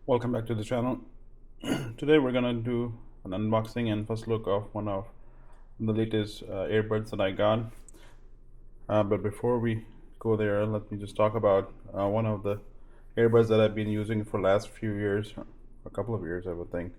Welcome back to the channel. Today we're gonna do an unboxing and first look of one of the latest earbuds that I got. But before we go there, let me just talk about one of the earbuds that I've been using for last few years, a couple of years I would think.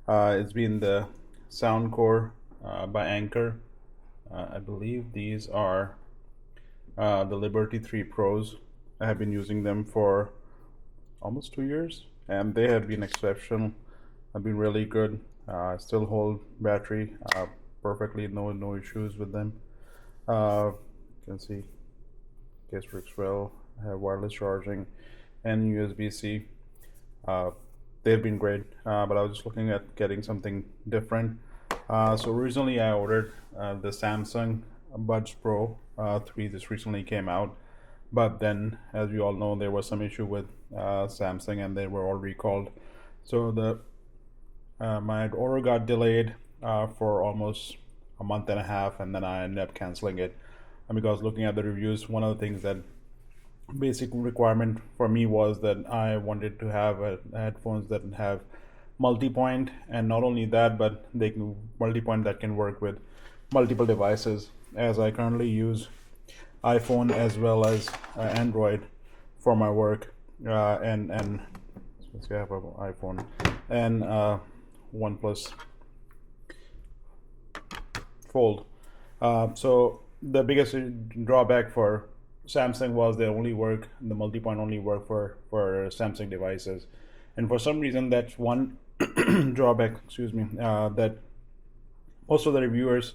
It's been the Soundcore by Anchor. I believe these are the Liberty 3 Pros. I have been using them for almost 2 years, and they have been exceptional. Have been really good. Still hold battery perfectly, no issues with them. You can see case works well. Have wireless charging and USB-C. They've been great, but I was just looking at getting something different. So originally I ordered the Samsung Buds Pro 3. This recently came out, but then, as you all know, there was some issue with Samsung and they were all recalled. So my order got delayed for almost a month and a half, and then I ended up canceling it. And because looking at the reviews, one of the things that basic requirement for me was that I wanted to have headphones that have multi-point, and not only that, but they can multi-point that can work with multiple devices, as I currently use iPhone as well as Android for my work, and since I have an iPhone and OnePlus Fold. So the biggest drawback for Samsung was the multi-point only work for Samsung devices, and for some reason that's one drawback. Excuse me. That most of the reviewers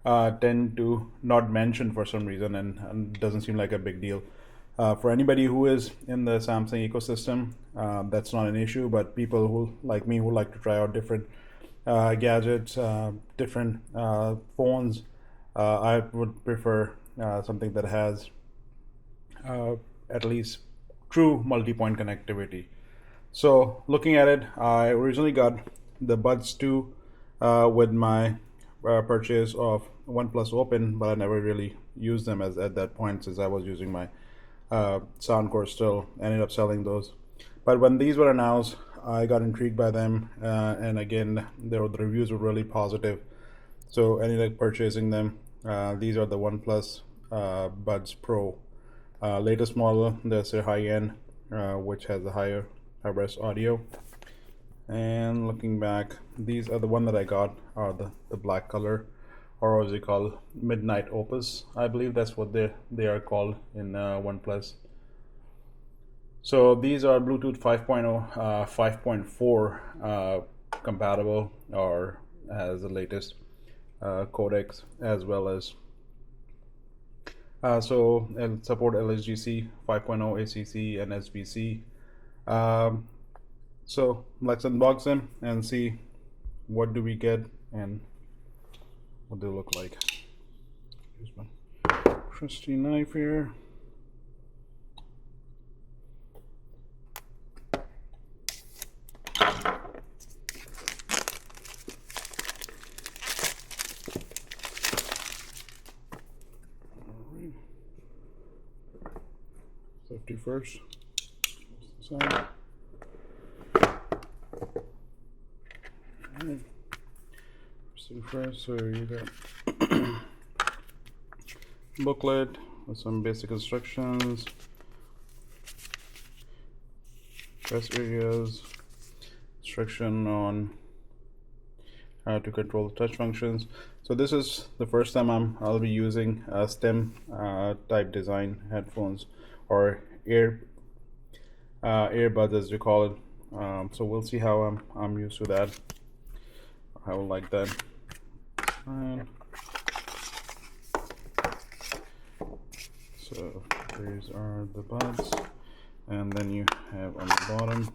tend to not mention for some reason, and doesn't seem like a big deal. For anybody who is in the Samsung ecosystem, that's not an issue, but people who, like me, who like to try out different gadgets, different phones, I would prefer something that has at least true multi-point connectivity. So looking at it, I originally got the Buds 2 with my purchase of OnePlus Open, but I never really used them at that point, since I was using my Soundcore still. Ended up selling those. But when these were announced, I got intrigued by them, and again, the reviews were really positive, so I ended up purchasing them. These are the OnePlus Buds Pro, latest model. That's a high-end, which has a higher high-res audio. And looking back, these are the one that I got are the black color, or what is it called, Midnight Opus, I believe that's what they are called in OnePlus. So these are Bluetooth 5.0 5.4 compatible, or has the latest codecs, as well as so it'll support LSGC 5.0, ACC, and SBC. So let's unbox them and see what do we get and what they look like. Here's my trusty knife here. Safety first. Side. Alright. First, so you got booklet with some basic instructions, press areas, instruction on how to control the touch functions. So this is the first time I'll be using stem type design headphones, or earbuds as you call it. So we'll see how I'm used to that. I will like that. So these are the buds, and then you have on the bottom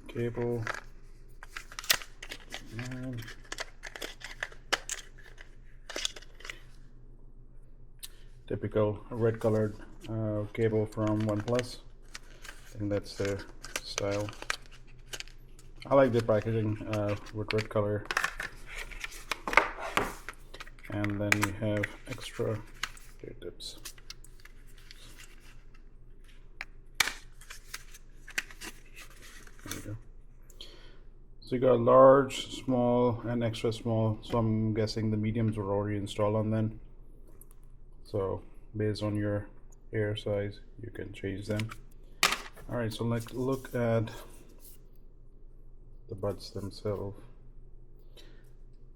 cable, and typical red colored cable from OnePlus. I think that's their style. I like the packaging with red color. And then you have extra tips. So you got large, small, and extra small. So I'm guessing the mediums were already installed on them. So based on your ear size, you can change them. All right, so let's look at the buds themselves.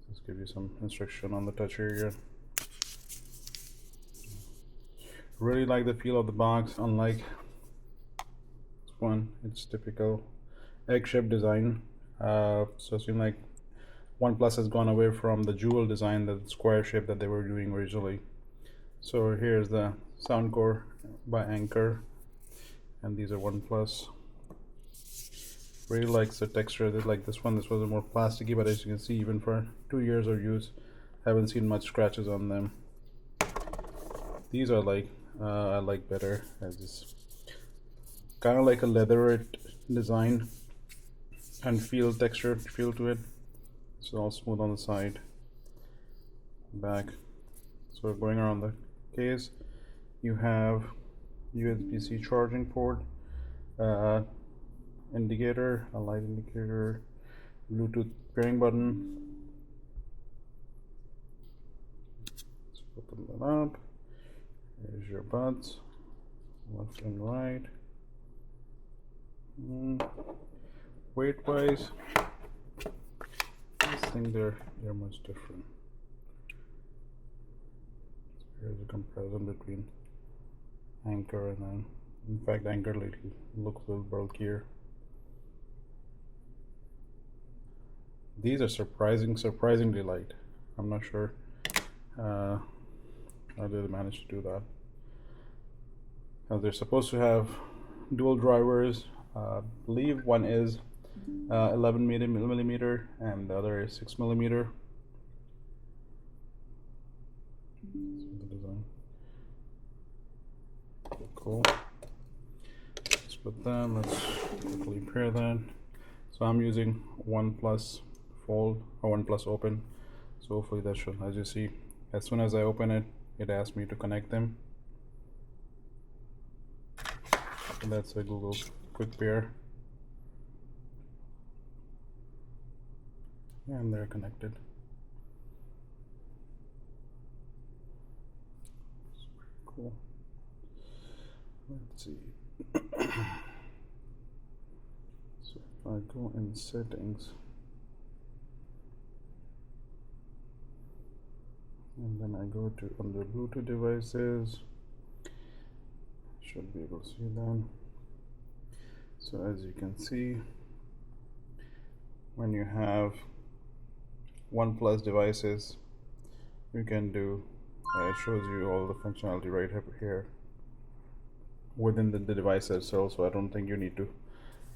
Let's give you some instruction on the touch area. Really like the feel of the box, unlike this one. It's typical egg-shaped design. So it seems like OnePlus has gone away from the jewel design, the square shape that they were doing originally. So here's the sound core by Anchor, and these are OnePlus. Really likes the texture. They like this one. This was a more plasticky, but as you can see, even for 2 years of use, haven't seen much scratches on them. These are like I like better, as this kind of like a leather design and feel to it. It's all smooth on the side, back. So going around the case, you have USB-C charging port, indicator, a light indicator, Bluetooth pairing button. Let's open that up. Here's your buds, left and right. Weight wise, I think they're much different. Here's a comparison between Anchor and then, in fact, Anchor lately looks a little bulkier. These are surprisingly light. I'm not sure how they managed to do that. Now they're supposed to have dual drivers. I believe one is 11 millimeter and the other is 6 millimeter. Cool. Let's put that. Let's quickly pair that. So I'm using OnePlus Fold or OnePlus Open. So hopefully that should, as you see, as soon as I open it, it asks me to connect them. So that's a Google Quick Pair. And they're connected. It's pretty cool. Let's see. So if I go in settings and then I go to under Bluetooth devices, should be able to see them. So as you can see, when you have OnePlus devices, you can do it shows you all the functionality right here within the device itself. So I don't think you need to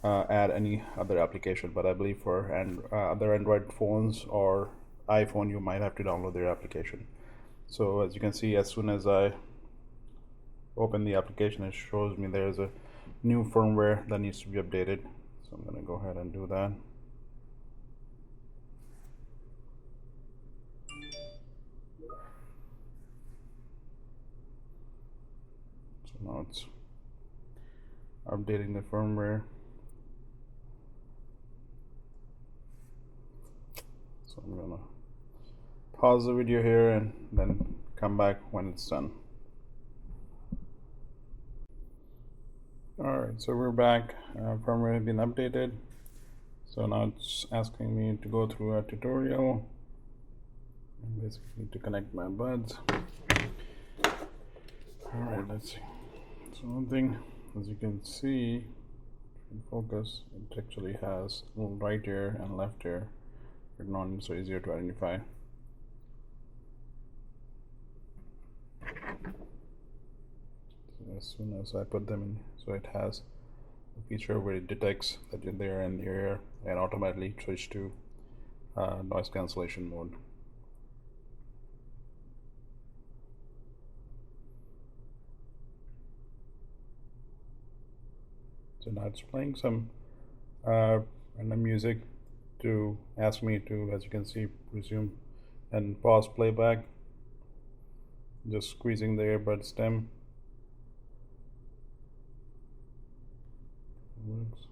add any other application, but I believe for other Android phones or iPhone, you might have to download their application. So as you can see, as soon as I open the application, it shows me there's a new firmware that needs to be updated. So I'm going to go ahead and do that. So now it's updating the firmware. So I'm gonna pause the video here and then come back when it's done. Alright, so we're back. Firmware has been updated. So now it's asking me to go through a tutorial and basically to connect my buds. Alright, let's see. So one thing, as you can see, in focus, it actually has a little right ear and left ear written on, so easier to identify. So as soon as I put them in, so it has a feature where it detects that you're there in the ear and automatically switch to noise cancellation mode. So now it's playing some random music to ask me to, as you can see, resume and pause playback. Just squeezing the earbud stem. Works.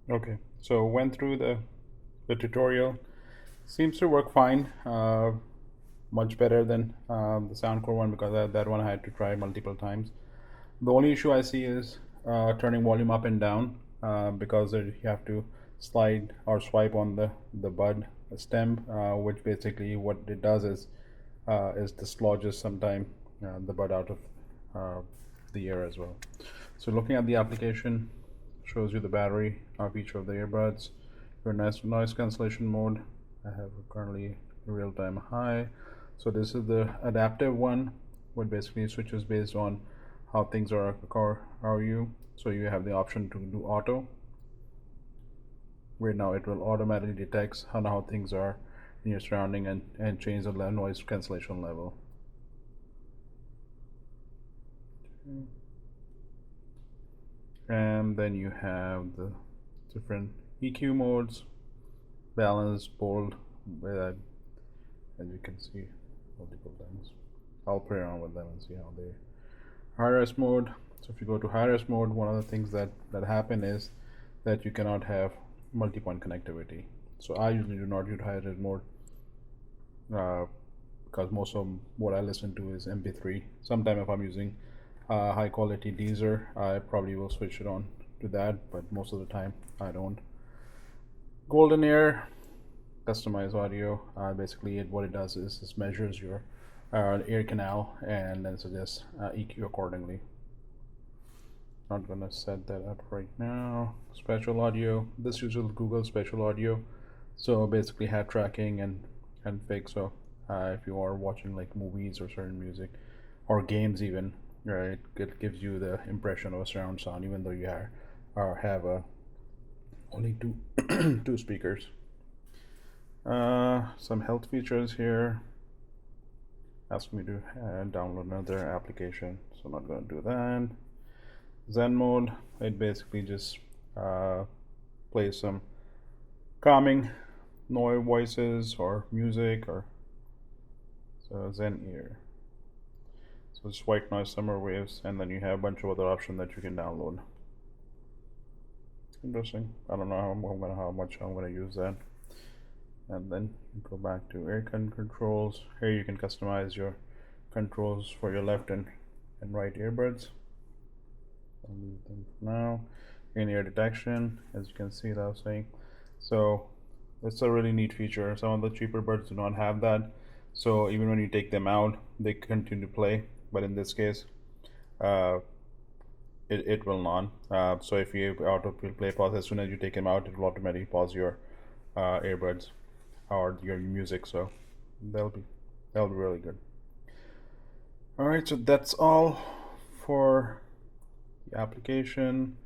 Okay, so went through the tutorial. Seems to work fine. Much better than the Soundcore one because that one I had to try multiple times. The only issue I see is turning volume up and down because you have to slide or swipe on the bud stem, which basically what it does is dislodges sometime the bud out of uh, the ear as well. So looking at the application, shows you the battery of each of the earbuds, your noise cancellation mode. I have currently real time high. So this is the adaptive one, what basically switches based on how things are you. So you have the option to do auto, where now it will automatically detects how things are in your surrounding and change the noise cancellation level. And then you have the different EQ modes, balance, bold, uh, as you can see, multiple things. I'll play around with them and see how they. High res mode. So if you go to high res mode, one of the things that happen is that you cannot have multi-point connectivity. So I usually do not use high res mode uh, because most of what I listen to is MP3. Sometime if I'm using high quality Deezer, I probably will switch it on to that, but most of the time I don't. Golden Air, customize audio. Basically, what it does is it measures your ear canal and then suggests EQ accordingly. Not gonna set that up right now. Spatial audio. This uses Google Spatial Audio, so basically hat tracking and fake. So if you are watching like movies or certain music or games even, right, it gives you the impression of a surround sound even though you have only two two speakers. Some health features here. Ask me to download another application, so I'm not going to do that. Zen mode, it basically just uh, plays some calming noise voices or music or so Zen ear. So it's white noise summer waves, and then you have a bunch of other options that you can download. Interesting. I don't know how much I'm gonna use that. And then you go back to air controls. Here you can customize your controls for your left and right earbuds. I'll leave them for now. In-ear detection, as you can see that I was saying. So it's a really neat feature. Some of the cheaper buds do not have that. So even when you take them out, they continue to play. But in this case, uh, it will not. So if you auto play pause, as soon as you take them out, it will automatically pause your earbuds or your music. So that'll be that'll be really good. All right, so that's all for the application.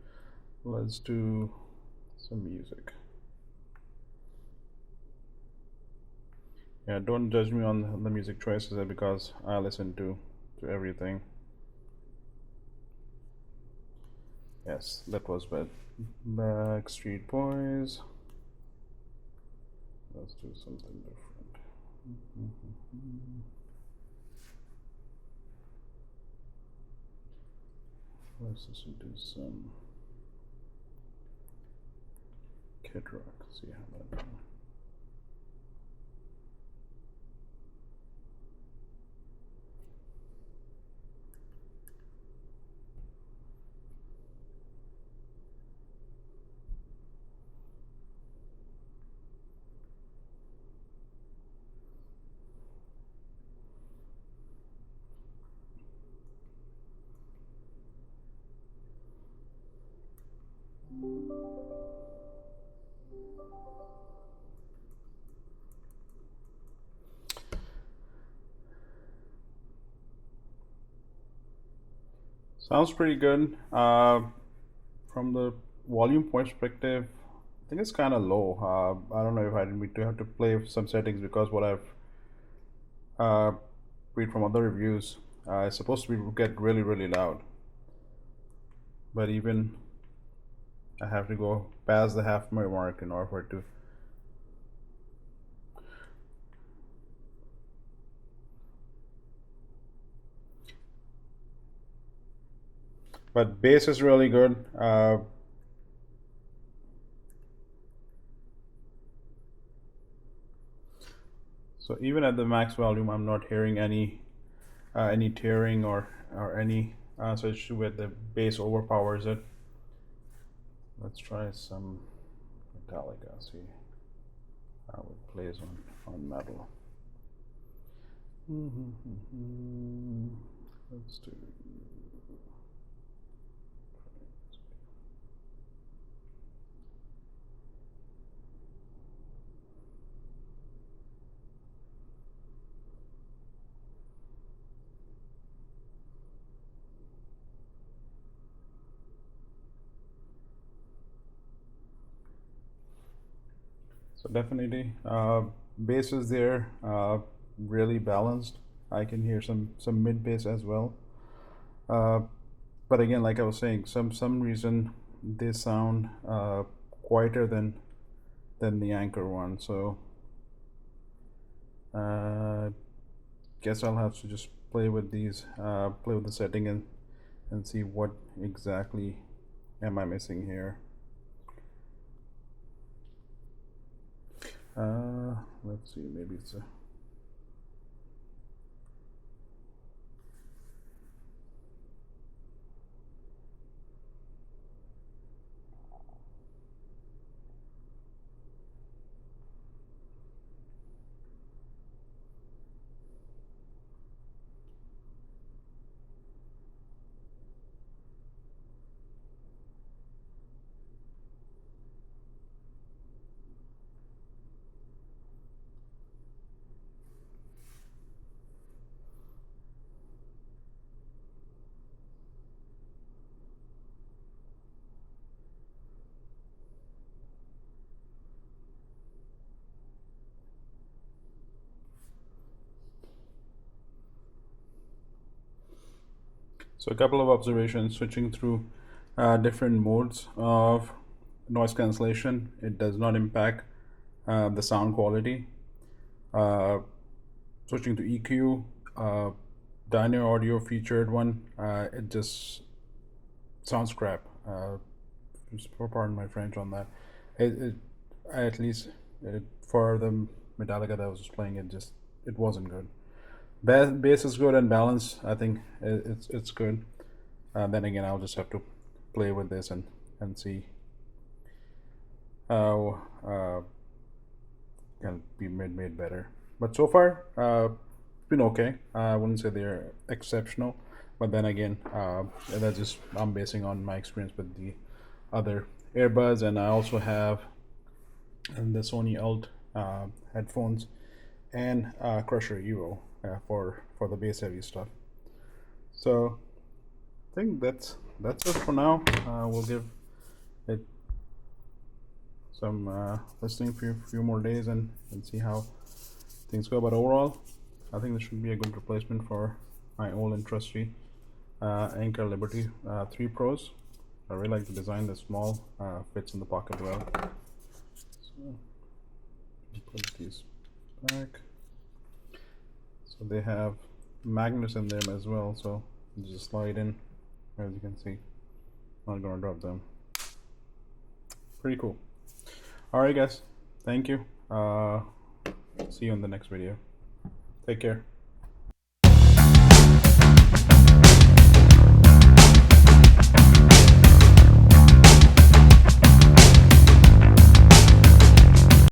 Let's do some music. Yeah, don't judge me on the music choices because I listen to everything. Yes, that was bad. Backstreet Boys. Let's do something different. Let's just do some Kid Rock. See how that goes. Sounds pretty good. From the volume perspective, I think it's kind of low. I don't know if I need to have to play some settings because what I've uh, read from other reviews, it's supposed to get really loud. But even I have to go past the half mark in order for it to. But bass is really good. So even at the max volume, I'm not hearing any tearing or any such issue with the bass overpowers it. Let's try some Metallica, see how it plays on metal. Let's do. So definitely, bass is there, really balanced. I can hear some mid bass as well. Uh, but again, like I was saying, some reason they sound quieter than the Anchor one. So guess I'll have to just play with these, play with the setting and see what exactly am I missing here. Let's see, maybe it's a. So a couple of observations switching through different modes of noise cancellation. It does not impact the sound quality. Uh, Switching to EQ, Dino Audio featured one. It just sounds crap. Just pardon my French on that. It at least for the Metallica that I was playing, it wasn't good. Bass is good and balance. I think it's good. Then again, I'll just have to play with this and see how can be made better. But so far, it's been okay. I wouldn't say they're exceptional, but then again, that's just I'm basing on my experience with the other earbuds, and I also have the Sony Alt headphones and Crusher Evo for the bass heavy stuff. So I think that's it for now. We'll give it some listening for a few more days and see how things go. But overall, I think this should be a good replacement for my old and trusty Anchor Liberty 3 Pros. I really like the design. The small fits in the pocket well. So put these back. So they have magnets in them as well. So you just slide in, as you can see. Not gonna drop them. Pretty cool. Alright guys, thank you. See you in the next video. Take care.